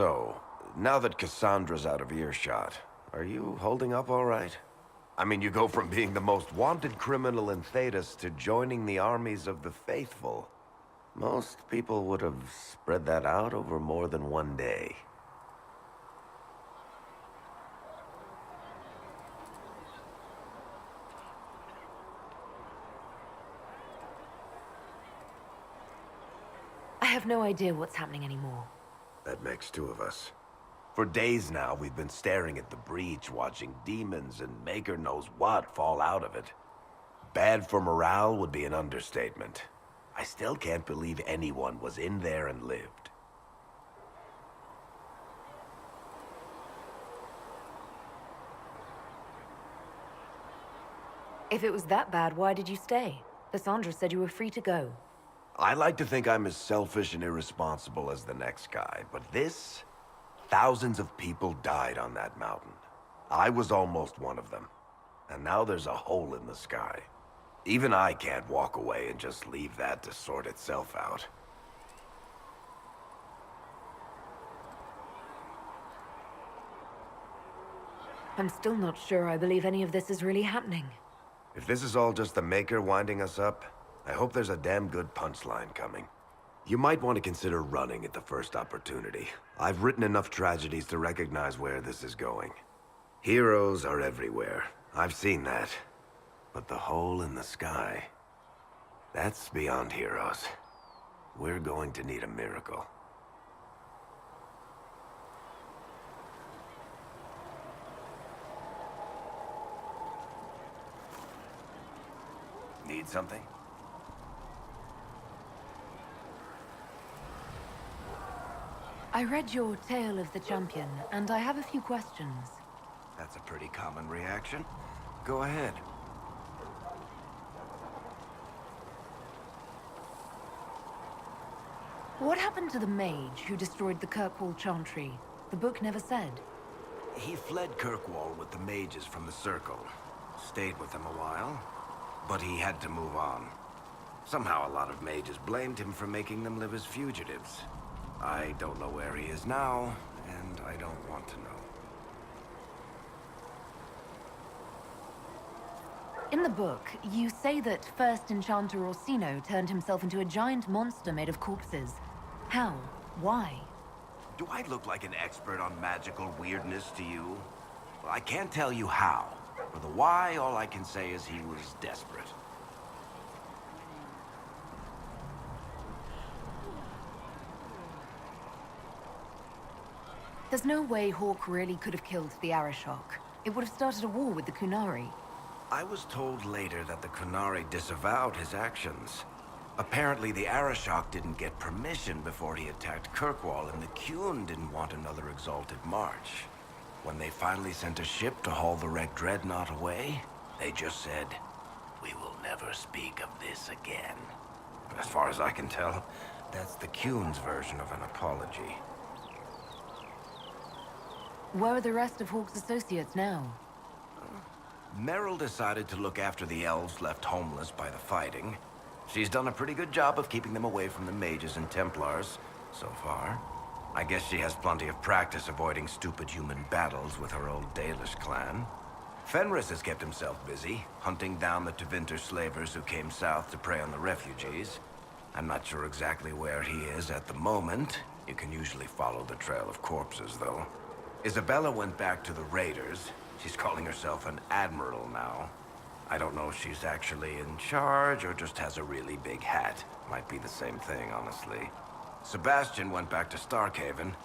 So, now that Cassandra's out of earshot, are you holding up all right? I mean, you go from being the most wanted criminal in Thedas to joining the armies of the faithful. Most people would have spread that out over more than one day. I have no idea what's happening anymore. That makes two of us. For days now, we've been staring at the breach, watching demons and maker knows what fall out of it. Bad for morale would be an understatement. I still can't believe anyone was in there and lived. If it was that bad, why did you stay? Cassandra said you were free to go. I like to think I'm as selfish and irresponsible as the next guy, but this... Thousands of people died on that mountain. I was almost one of them. And now there's a hole in the sky. Even I can't walk away and just leave that to sort itself out. I'm still not sure I believe any of this is really happening. If this is all just the Maker winding us up, I hope there's a damn good punchline coming. You might want to consider running at the first opportunity. I've written enough tragedies to recognize where this is going. Heroes are everywhere. I've seen that. But the hole in the sky... that's beyond heroes. We're going to need a miracle. Need something? I read your Tale of the Champion, and I have a few questions. That's a pretty common reaction. Go ahead. What happened to the mage who destroyed the Kirkwall Chantry? The book never said. He fled Kirkwall with the mages from the Circle. Stayed with them a while, but he had to move on. Somehow a lot of mages blamed him for making them live as fugitives. I don't know where he is now, and I don't want to know. In the book, you say that first Enchanter Orsino turned himself into a giant monster made of corpses. How? Why? Do I look like an expert on magical weirdness to you? Well, I can't tell you how. For the why, all I can say is he was desperate. There's no way Hawke really could have killed the Arishok. It would have started a war with the Kunari. I was told later that the Kunari disavowed his actions. Apparently the Arishok didn't get permission before he attacked Kirkwall, and the Qun didn't want another exalted march. When they finally sent a ship to haul the wrecked dreadnought away, they just said, "We will never speak of this again." As far as I can tell, that's the Qun's version of an apology. Where are the rest of Hawke's associates now? Meryl decided to look after the elves left homeless by the fighting. She's done a pretty good job of keeping them away from the mages and Templars, so far. I guess she has plenty of practice avoiding stupid human battles with her old Dalish clan. Fenris has kept himself busy, hunting down the Tevinter slavers who came south to prey on the refugees. I'm not sure exactly where he is at the moment. You can usually follow the trail of corpses, though. Isabella went back to the Raiders. She's calling herself an admiral now. I don't know if she's actually in charge or just has a really big hat. Might be the same thing, honestly. Sebastian went back to Starkhaven.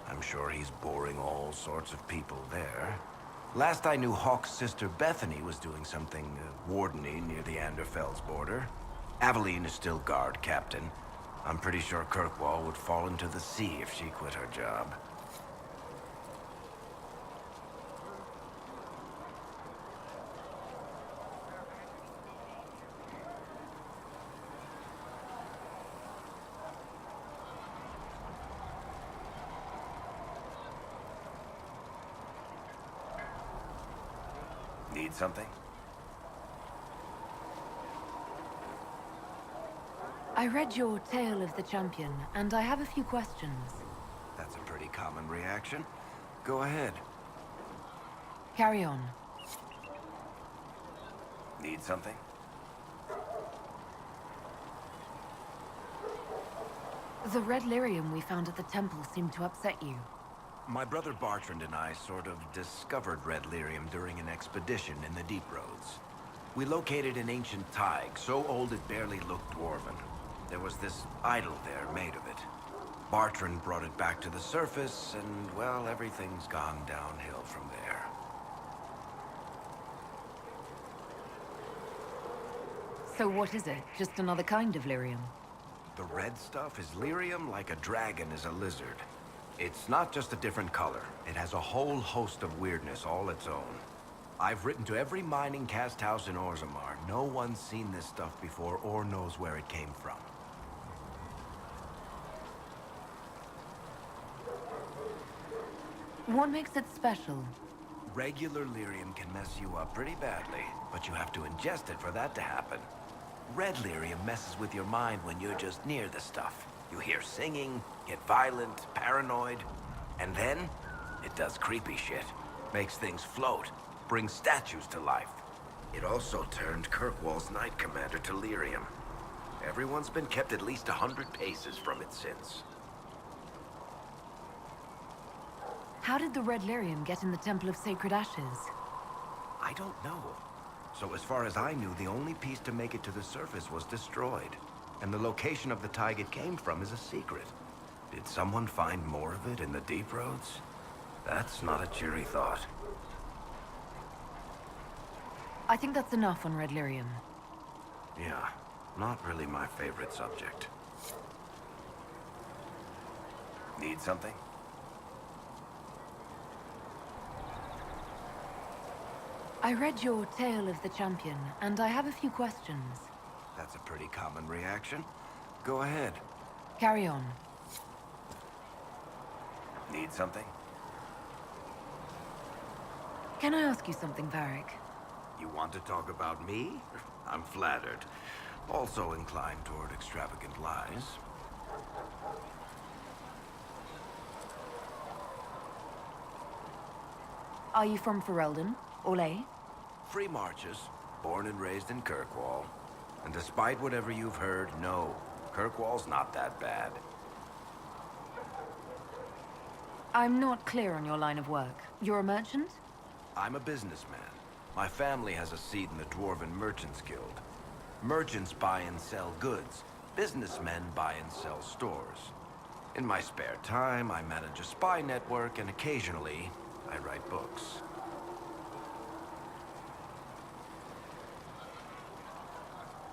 I'm sure he's boring all sorts of people there. Last I knew, Hawke's sister Bethany was doing something wardeny near the Anderfell's border. Aveline is still guard captain. I'm pretty sure Kirkwall would fall into the sea if she quit her job. Need something? I read your Tale of the Champion, and I have a few questions. That's That's a pretty common reaction. Go ahead. Carry on. Need something? The red lyrium we found at the temple seemed to upset you. My brother Bartrand and I sort of discovered red lyrium during an expedition in the deep roads. We located an ancient taiga, so old it barely looked dwarven. There was this idol there made of it. Bartrand brought it back to the surface, and, well, everything's gone downhill from there. So what is it? Just another kind of lyrium? The red stuff is lyrium like a dragon is a lizard. It's not just a different color. It has a whole host of weirdness all its own. I've written to every mining cast house in Orzammar. No one's seen this stuff before or knows where it came from. What makes it special? Regular lyrium can mess you up pretty badly, but you have to ingest it for that to happen. Red lyrium messes with your mind when you're just near the stuff. You hear singing, get violent, paranoid, and then it does creepy shit. Makes things float, brings statues to life. It also turned Kirkwall's Knight Commander to lyrium. Everyone's been kept at least 100 paces from it since. How did the red lyrium get in the Temple of Sacred Ashes? I don't know. So as far as I knew, the only piece to make it to the surface was destroyed. And the location of the taiga it came from is a secret. Did someone find more of it in the deep roads? That's not a cheery thought. I think that's enough on red lyrium. Yeah, not really my favorite subject. Need something? I read your Tale of the Champion, and I have a few questions. That's a pretty common reaction. Go ahead. Carry on. Need something? Can I ask you something, Varric? You want to talk about me? I'm flattered. Also inclined toward extravagant lies. Are you from Ferelden? Olay? Free marches, born and raised in Kirkwall. And despite whatever you've heard, no, Kirkwall's not that bad. I'm not clear on your line of work. You're a merchant? I'm a businessman. My family has a seat in the Dwarven Merchants Guild. Merchants buy and sell goods. Businessmen buy and sell stores. In my spare time, I manage a spy network, and occasionally, I write books.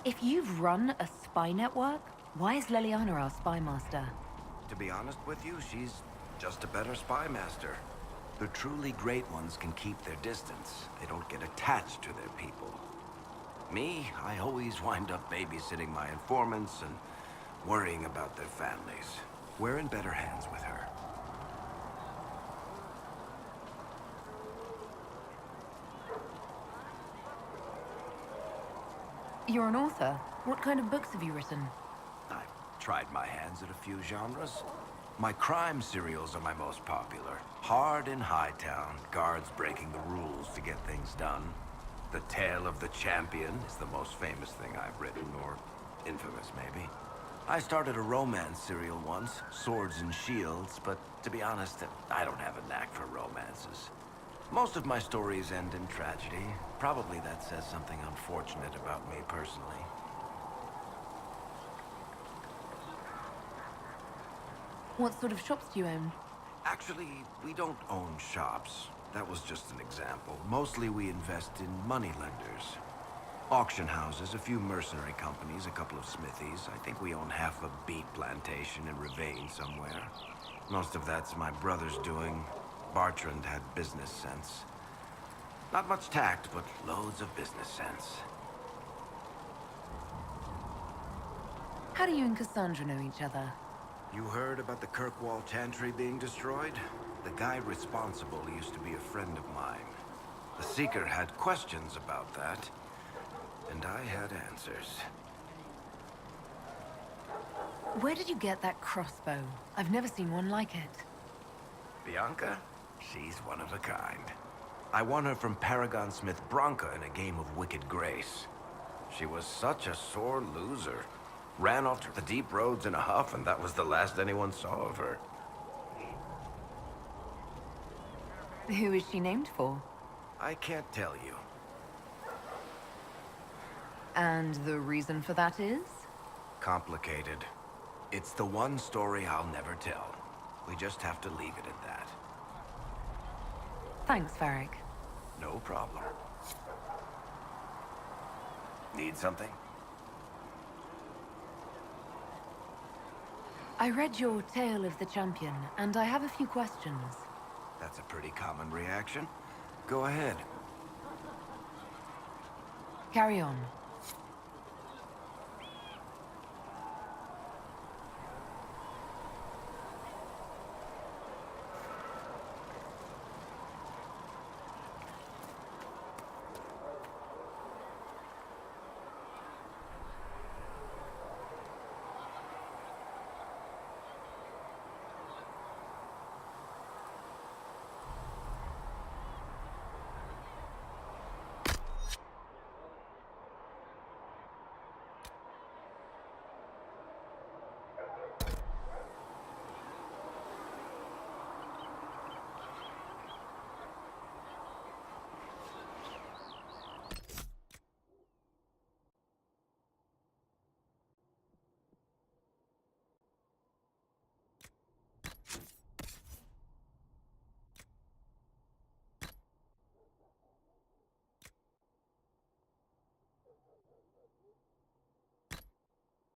If you've run a spy network, why is Leliana our spy master? To be honest with you, she's just a better spy master. The truly great ones can keep their distance. They don't get attached to their people. Me, I always wind up babysitting my informants and worrying about their families. We're in better hands with her. You're an author. What kind of books have you written? I've tried my hands at a few genres. My crime serials are my most popular. Hard in Hightown, guards breaking the rules to get things done. The Tale of the Champion is the most famous thing I've written, or infamous maybe. I started a romance serial once, Swords and Shields, but to be honest, I don't have a knack for romances. Most of my stories end in tragedy. Probably that says something unfortunate about me personally. What sort of shops do you own? Actually, we don't own shops. That was just an example. Mostly we invest in moneylenders. Auction houses, a few mercenary companies, a couple of smithies. I think we own half a beet plantation in Ravane somewhere. Most of that's my brother's doing. Bartrand had business sense. Not much tact, but loads of business sense. How do you and Cassandra know each other? You heard about the Kirkwall Chantry being destroyed? The guy responsible used to be a friend of mine. The Seeker had questions about that, and I had answers. Where did you get that crossbow? I've never seen one like it. Bianca? She's one of a kind. I won her from Paragon Smith Bronca in a game of Wicked Grace. She was such a sore loser. Ran off to the deep roads in a huff, and that was the last anyone saw of her. Who is she named for? I can't tell you. And the reason for that is? Complicated. It's the one story I'll never tell. We just have to leave it at that. Thanks, Varric. No problem. Need something? I read your Tale of the Champion, and I have a few questions. That's a pretty common reaction. Go ahead. Carry on.